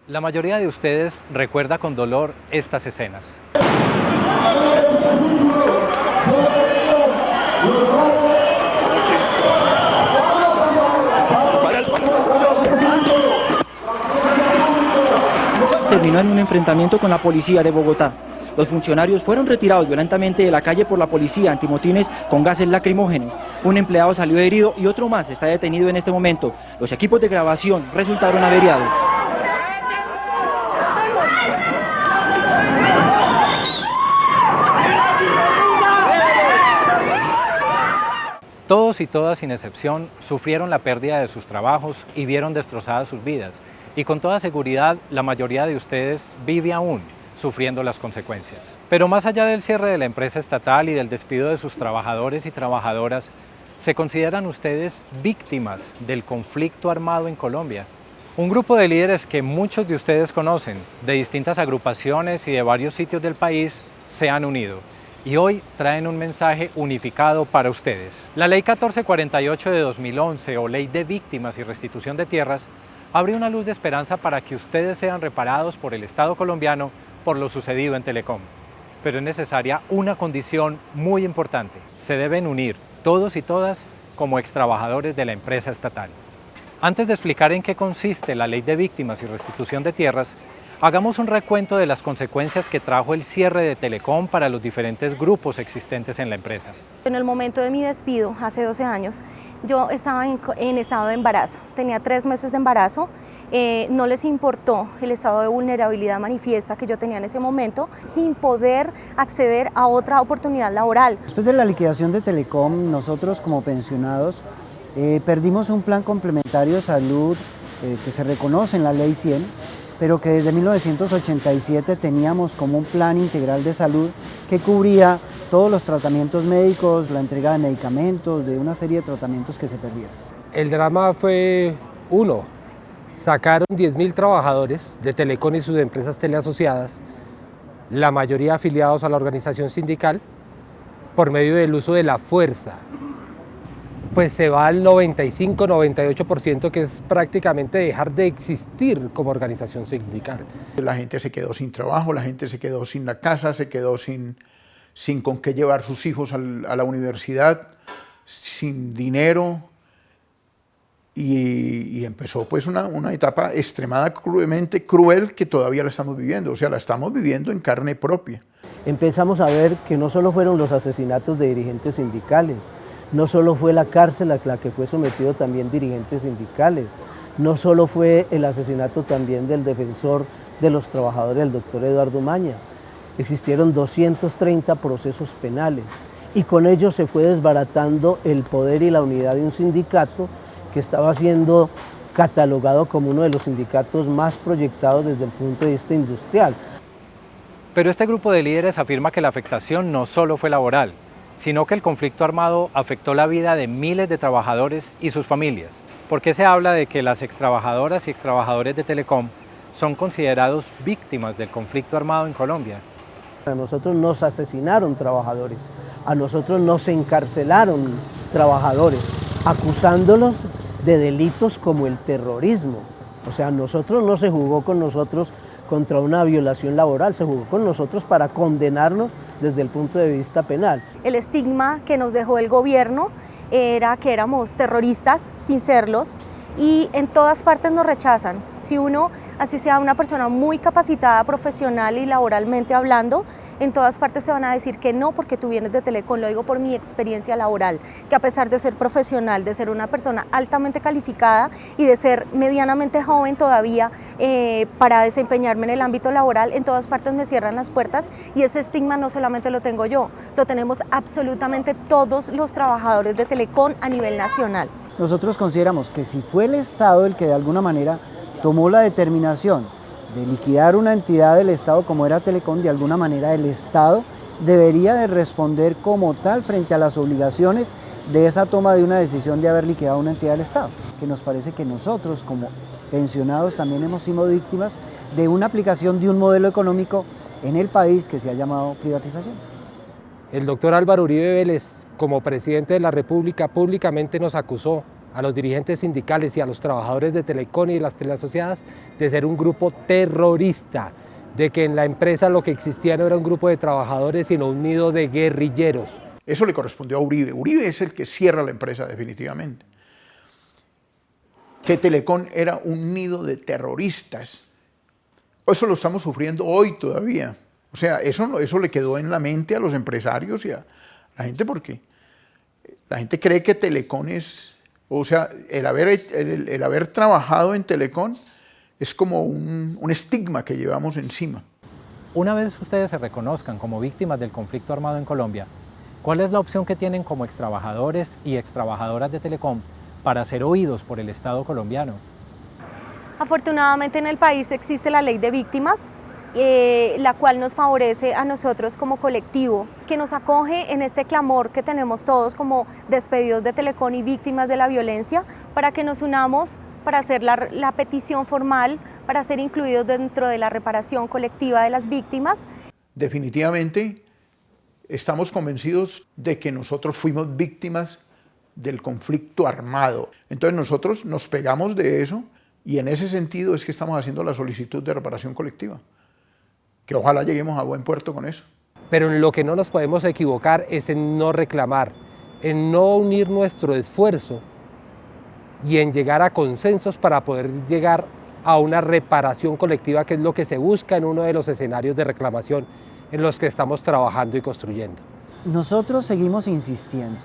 La mayoría de ustedes recuerda con dolor estas escenas. Terminó en un enfrentamiento con la policía de Bogotá. Los funcionarios fueron retirados violentamente de la calle por la policía antimotines con gases lacrimógenos. Un empleado salió herido y otro más está detenido en este momento. Los equipos de grabación resultaron averiados. Todos y todas, sin excepción, sufrieron la pérdida de sus trabajos y vieron destrozadas sus vidas. Y con toda seguridad, la mayoría de ustedes vive aún sufriendo las consecuencias. Pero más allá del cierre de la empresa estatal y del despido de sus trabajadores y trabajadoras, ¿se consideran ustedes víctimas del conflicto armado en Colombia? Un grupo de líderes que muchos de ustedes conocen, de distintas agrupaciones y de varios sitios del país, se han unido. Y hoy traen un mensaje unificado para ustedes. La Ley 1448 de 2011, o Ley de Víctimas y Restitución de Tierras, abre una luz de esperanza para que ustedes sean reparados por el Estado colombiano por lo sucedido en Telecom. Pero es necesaria una condición muy importante. Se deben unir todos y todas como extrabajadores de la empresa estatal. Antes de explicar en qué consiste la Ley de Víctimas y Restitución de Tierras, hagamos un recuento de las consecuencias que trajo el cierre de Telecom para los diferentes grupos existentes en la empresa. En el momento de mi despido, hace 12 años, yo estaba en estado de embarazo. Tenía 3 meses de embarazo. No les importó el estado de vulnerabilidad manifiesta que yo tenía en ese momento, sin poder acceder a otra oportunidad laboral. Después de la liquidación de Telecom, nosotros como pensionados perdimos un plan complementario de salud que se reconoce en la Ley 100, pero que desde 1987 teníamos como un plan integral de salud que cubría todos los tratamientos médicos, la entrega de medicamentos, de una serie de tratamientos que se perdieron. El drama fue uno. Sacaron 10.000 trabajadores de Telecom y sus empresas teleasociadas, la mayoría afiliados a la organización sindical, por medio del uso de la fuerza. Pues se va al 95-98%, que es prácticamente dejar de existir como organización sindical. La gente se quedó sin trabajo, la gente se quedó sin la casa, se quedó sin con qué llevar sus hijos a la universidad, sin dinero. Y empezó pues una etapa extremadamente cruel que todavía la estamos viviendo, o sea, la estamos viviendo en carne propia. Empezamos a ver que no solo fueron los asesinatos de dirigentes sindicales, no solo fue la cárcel a la que fue sometido también dirigentes sindicales, no solo fue el asesinato también del defensor de los trabajadores, el doctor Eduardo Maña. Existieron 230 procesos penales y con ello se fue desbaratando el poder y la unidad de un sindicato que estaba siendo catalogado como uno de los sindicatos más proyectados desde el punto de vista industrial. Pero este grupo de líderes afirma que la afectación no solo fue laboral, sino que el conflicto armado afectó la vida de miles de trabajadores y sus familias. ¿Por qué se habla de que las extrabajadoras y extrabajadores de Telecom son considerados víctimas del conflicto armado en Colombia? A nosotros nos asesinaron trabajadores, a nosotros nos encarcelaron trabajadores, acusándolos de delitos como el terrorismo. O sea, nosotros no se jugó con nosotros contra una violación laboral, se jugó con nosotros para condenarnos desde el punto de vista penal. El estigma que nos dejó el gobierno era que éramos terroristas sin serlos, y en todas partes nos rechazan. Si uno, así sea una persona muy capacitada profesional y laboralmente hablando, en todas partes te van a decir que no, porque tú vienes de Telecom. Lo digo por mi experiencia laboral, que a pesar de ser profesional, de ser una persona altamente calificada y de ser medianamente joven todavía para desempeñarme en el ámbito laboral, en todas partes me cierran las puertas, y ese estigma no solamente lo tengo yo, lo tenemos absolutamente todos los trabajadores de Telecom a nivel nacional. Nosotros consideramos que si fue el Estado el que de alguna manera tomó la determinación de liquidar una entidad del Estado como era Telecom, de alguna manera el Estado debería de responder como tal frente a las obligaciones de esa toma de una decisión de haber liquidado una entidad del Estado. Que nos parece que nosotros como pensionados también hemos sido víctimas de una aplicación de un modelo económico en el país que se ha llamado privatización. El doctor Álvaro Uribe Vélez, como presidente de la República, públicamente nos acusó a los dirigentes sindicales y a los trabajadores de Telecom y de las teleasociadas de ser un grupo terrorista, de que en la empresa lo que existía no era un grupo de trabajadores, sino un nido de guerrilleros. Eso le correspondió a Uribe. Uribe es el que cierra la empresa definitivamente. Que Telecom era un nido de terroristas. Eso lo estamos sufriendo hoy todavía. O sea, eso le quedó en la mente a los empresarios y a la gente, porque la gente cree que Telecom es, o sea, el haber trabajado en Telecom es como un estigma que llevamos encima. Una vez ustedes se reconozcan como víctimas del conflicto armado en Colombia, ¿cuál es la opción que tienen como extrabajadores y extrabajadoras de Telecom para ser oídos por el Estado colombiano? Afortunadamente en el país existe la ley de víctimas, la cual nos favorece a nosotros como colectivo, que nos acoge en este clamor que tenemos todos como despedidos de Telecom y víctimas de la violencia, para que nos unamos para hacer la petición formal, para ser incluidos dentro de la reparación colectiva de las víctimas. Definitivamente estamos convencidos de que nosotros fuimos víctimas del conflicto armado. Entonces nosotros nos pegamos de eso y en ese sentido es que estamos haciendo la solicitud de reparación colectiva, que ojalá lleguemos a buen puerto con eso. Pero en lo que no nos podemos equivocar es en no reclamar, en no unir nuestro esfuerzo y en llegar a consensos para poder llegar a una reparación colectiva, que es lo que se busca en uno de los escenarios de reclamación en los que estamos trabajando y construyendo. Nosotros seguimos insistiendo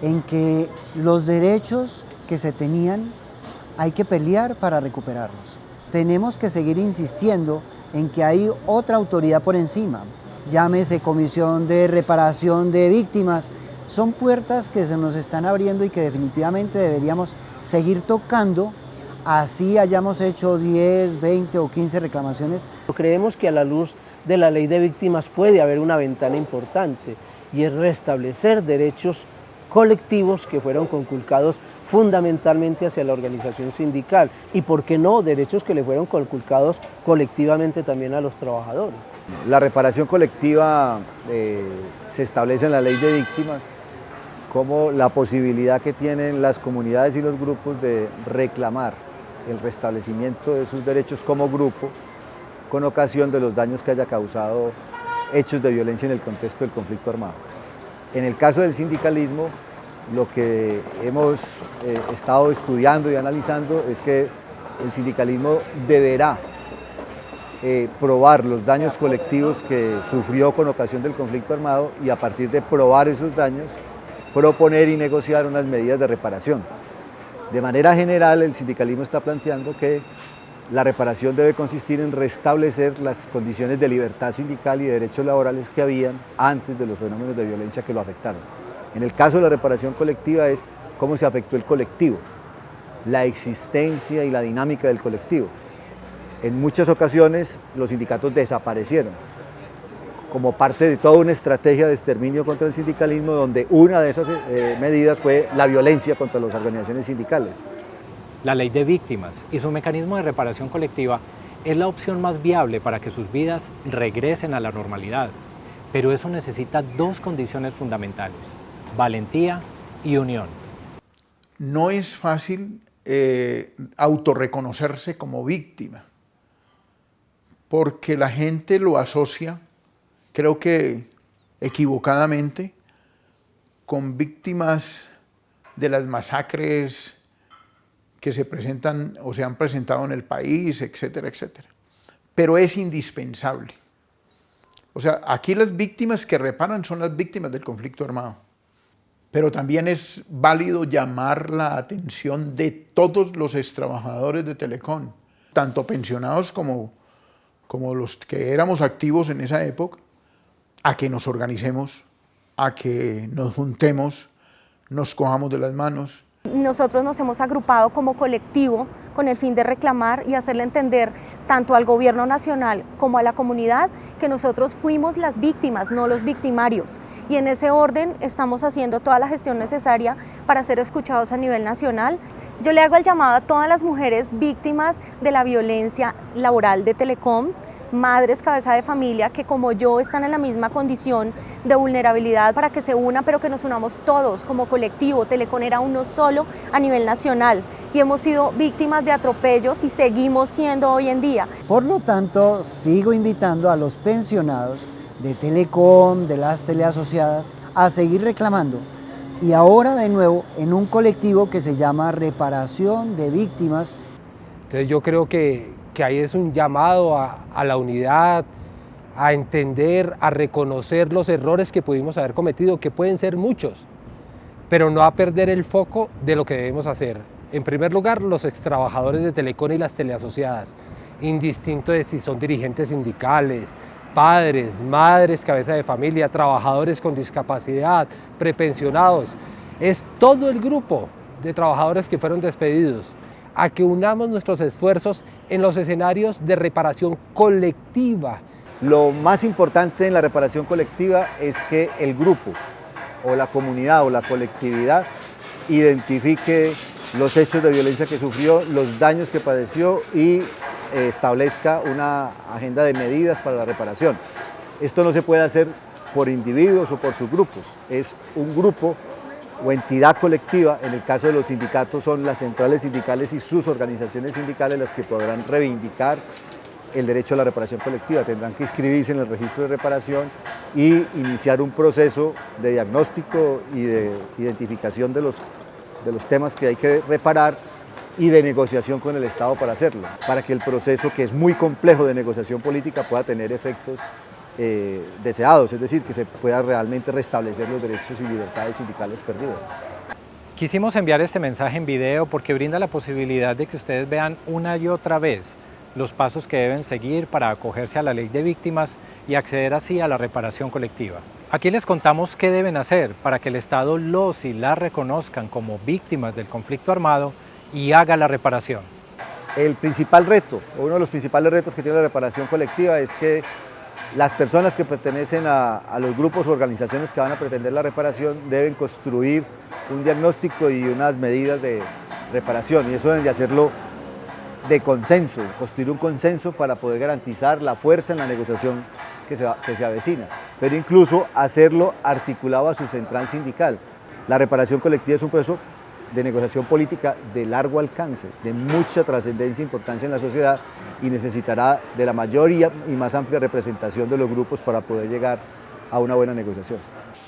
en que los derechos que se tenían hay que pelear para recuperarlos. Tenemos que seguir insistiendo en que hay otra autoridad por encima, llámese Comisión de Reparación de Víctimas. Son puertas que se nos están abriendo y que definitivamente deberíamos seguir tocando, así hayamos hecho 10, 20 o 15 reclamaciones. Creemos que a la luz de la ley de víctimas puede haber una ventana importante, y es restablecer derechos colectivos que fueron conculcados fundamentalmente hacia la organización sindical, y por qué no derechos que le fueron conculcados colectivamente también a los trabajadores. La reparación colectiva se establece en la ley de víctimas como la posibilidad que tienen las comunidades y los grupos de reclamar el restablecimiento de sus derechos como grupo con ocasión de los daños que haya causado hechos de violencia en el contexto del conflicto armado. En el caso del sindicalismo, lo que hemos estado estudiando y analizando es que el sindicalismo deberá probar los daños colectivos que sufrió con ocasión del conflicto armado y a partir de probar esos daños, proponer y negociar unas medidas de reparación. De manera general, el sindicalismo está planteando que la reparación debe consistir en restablecer las condiciones de libertad sindical y de derechos laborales que habían antes de los fenómenos de violencia que lo afectaron. En el caso de la reparación colectiva es cómo se afectó el colectivo, la existencia y la dinámica del colectivo. En muchas ocasiones los sindicatos desaparecieron como parte de toda una estrategia de exterminio contra el sindicalismo, donde una de esas medidas fue la violencia contra las organizaciones sindicales. La ley de víctimas y su mecanismo de reparación colectiva es la opción más viable para que sus vidas regresen a la normalidad, pero eso necesita dos condiciones fundamentales: valentía y unión. No es fácil autorreconocerse como víctima, porque la gente lo asocia, creo que equivocadamente, con víctimas de las masacres que se presentan o se han presentado en el país, etcétera, etcétera. Pero es indispensable. O sea, aquí las víctimas que reparan son las víctimas del conflicto armado. Pero también es válido llamar la atención de todos los extrabajadores de Telecom, tanto pensionados como los que éramos activos en esa época, a que nos organicemos, a que nos juntemos, nos cojamos de las manos. Nosotros nos hemos agrupado como colectivo con el fin de reclamar y hacerle entender tanto al gobierno nacional como a la comunidad que nosotros fuimos las víctimas, no los victimarios. Y en ese orden estamos haciendo toda la gestión necesaria para ser escuchados a nivel nacional. Yo le hago el llamado a todas las mujeres víctimas de la violencia laboral de Telecom. madres cabeza de familia que como yo están en la misma condición de vulnerabilidad para que se una, pero que nos unamos todos como colectivo. Telecom era uno solo a nivel nacional y hemos sido víctimas de atropellos y seguimos siendo hoy en día. Por lo tanto, sigo invitando a los pensionados de Telecom, de las teleasociadas, a seguir reclamando. Y ahora de nuevo en un colectivo que se llama Reparación de Víctimas. Entonces yo creo que ahí es un llamado a la unidad, a entender, a reconocer los errores que pudimos haber cometido, que pueden ser muchos, pero no a perder el foco de lo que debemos hacer. En primer lugar, los extrabajadores de Telecom y las teleasociadas, indistinto de si son dirigentes sindicales, padres, madres, cabeza de familia, trabajadores con discapacidad, prepensionados, es todo el grupo de trabajadores que fueron despedidos, a que unamos nuestros esfuerzos en los escenarios de reparación colectiva. Lo más importante en la reparación colectiva es que el grupo o la comunidad o la colectividad identifique los hechos de violencia que sufrió, los daños que padeció y establezca una agenda de medidas para la reparación. Esto no se puede hacer por individuos o por subgrupos, es un grupo o entidad colectiva. En el caso de los sindicatos son las centrales sindicales y sus organizaciones sindicales las que podrán reivindicar el derecho a la reparación colectiva. Tendrán que inscribirse en el registro de reparación y iniciar un proceso de diagnóstico y de identificación de los temas que hay que reparar y de negociación con el Estado para hacerlo, para que el proceso, que es muy complejo de negociación política, pueda tener efectos deseados, es decir, que se pueda realmente restablecer los derechos y libertades sindicales perdidas. Quisimos enviar este mensaje en video porque brinda la posibilidad de que ustedes vean una y otra vez los pasos que deben seguir para acogerse a la ley de víctimas y acceder así a la reparación colectiva. Aquí les contamos qué deben hacer para que el Estado los y las reconozcan como víctimas del conflicto armado y haga la reparación. El principal reto, o uno de los principales retos que tiene la reparación colectiva es que las personas que pertenecen a los grupos o organizaciones que van a pretender la reparación deben construir un diagnóstico y unas medidas de reparación, y eso deben de hacerlo de consenso, construir un consenso para poder garantizar la fuerza en la negociación que se avecina, pero incluso hacerlo articulado a su central sindical. La reparación colectiva es un proceso de negociación política de largo alcance, de mucha trascendencia e importancia en la sociedad, y necesitará de la mayor y más amplia representación de los grupos para poder llegar a una buena negociación.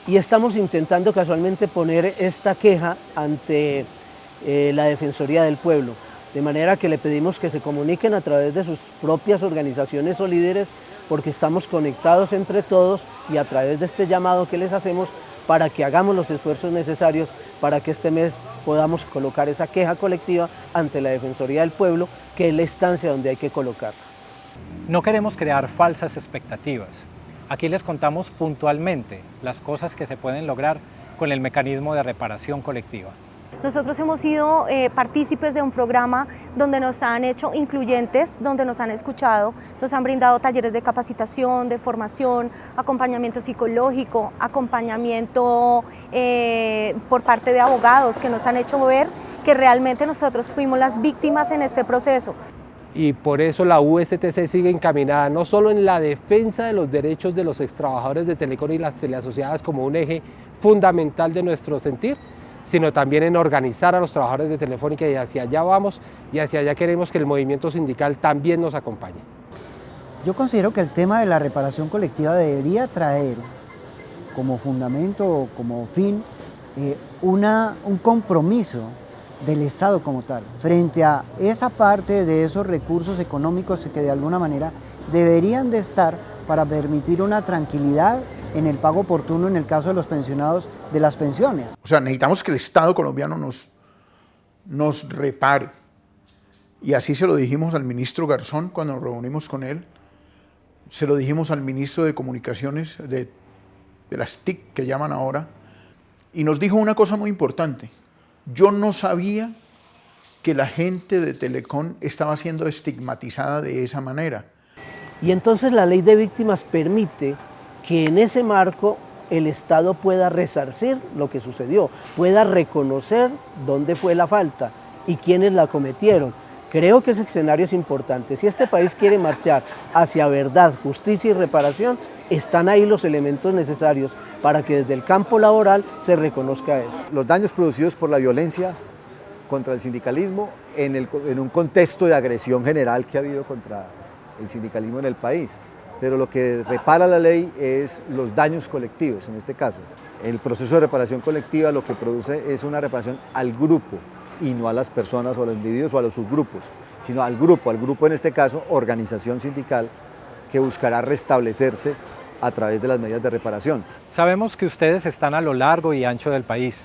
Y estamos intentando casualmente poner esta queja ante la Defensoría del Pueblo, de manera que le pedimos que se comuniquen a través de sus propias organizaciones o líderes, porque estamos conectados entre todos, y a través de este llamado que les hacemos para que hagamos los esfuerzos necesarios para que este mes podamos colocar esa queja colectiva ante la Defensoría del Pueblo, que es la instancia donde hay que colocarla. No queremos crear falsas expectativas. Aquí les contamos puntualmente las cosas que se pueden lograr con el mecanismo de reparación colectiva. Nosotros hemos sido partícipes de un programa donde nos han hecho incluyentes, donde nos han escuchado, nos han brindado talleres de capacitación, de formación, acompañamiento psicológico, acompañamiento por parte de abogados que nos han hecho ver que realmente nosotros fuimos las víctimas en este proceso. Y por eso la USTC sigue encaminada no solo en la defensa de los derechos de los extrabajadores de Telecom y las teleasociadas como un eje fundamental de nuestro sentir, sino también en organizar a los trabajadores de Telefónica, y hacia allá vamos, y hacia allá queremos que el movimiento sindical también nos acompañe. Yo considero que el tema de la reparación colectiva debería traer como fundamento o como fin un compromiso del Estado como tal, frente a esa parte de esos recursos económicos que de alguna manera deberían de estar para permitir una tranquilidad en el pago oportuno en el caso de los pensionados de las pensiones. O sea, necesitamos que el Estado colombiano nos repare. Y así se lo dijimos al ministro Garzón cuando nos reunimos con él, se lo dijimos al ministro de Comunicaciones, de las TIC que llaman ahora, y nos dijo una cosa muy importante. Yo no sabía que la gente de Telecom estaba siendo estigmatizada de esa manera. Y entonces la ley de víctimas permite que en ese marco el Estado pueda resarcir lo que sucedió, pueda reconocer dónde fue la falta y quiénes la cometieron. Creo que ese escenario es importante. Si este país quiere marchar hacia verdad, justicia y reparación, están ahí los elementos necesarios para que desde el campo laboral se reconozca eso. Los daños producidos por la violencia contra el sindicalismo en un contexto de agresión general que ha habido contra el sindicalismo en el país. Pero lo que repara la ley es los daños colectivos, en este caso. El proceso de reparación colectiva lo que produce es una reparación al grupo y no a las personas o a los individuos o a los subgrupos, sino al grupo en este caso, organización sindical, que buscará restablecerse a través de las medidas de reparación. Sabemos que ustedes están a lo largo y ancho del país.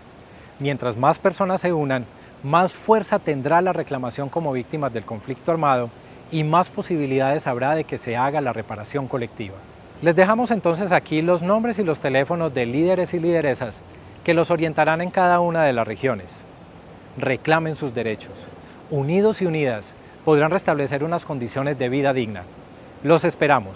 Mientras más personas se unan, más fuerza tendrá la reclamación como víctimas del conflicto armado y más posibilidades habrá de que se haga la reparación colectiva. Les dejamos entonces aquí los nombres y los teléfonos de líderes y lideresas que los orientarán en cada una de las regiones. Reclamen sus derechos. Unidos y unidas podrán restablecer unas condiciones de vida digna. Los esperamos.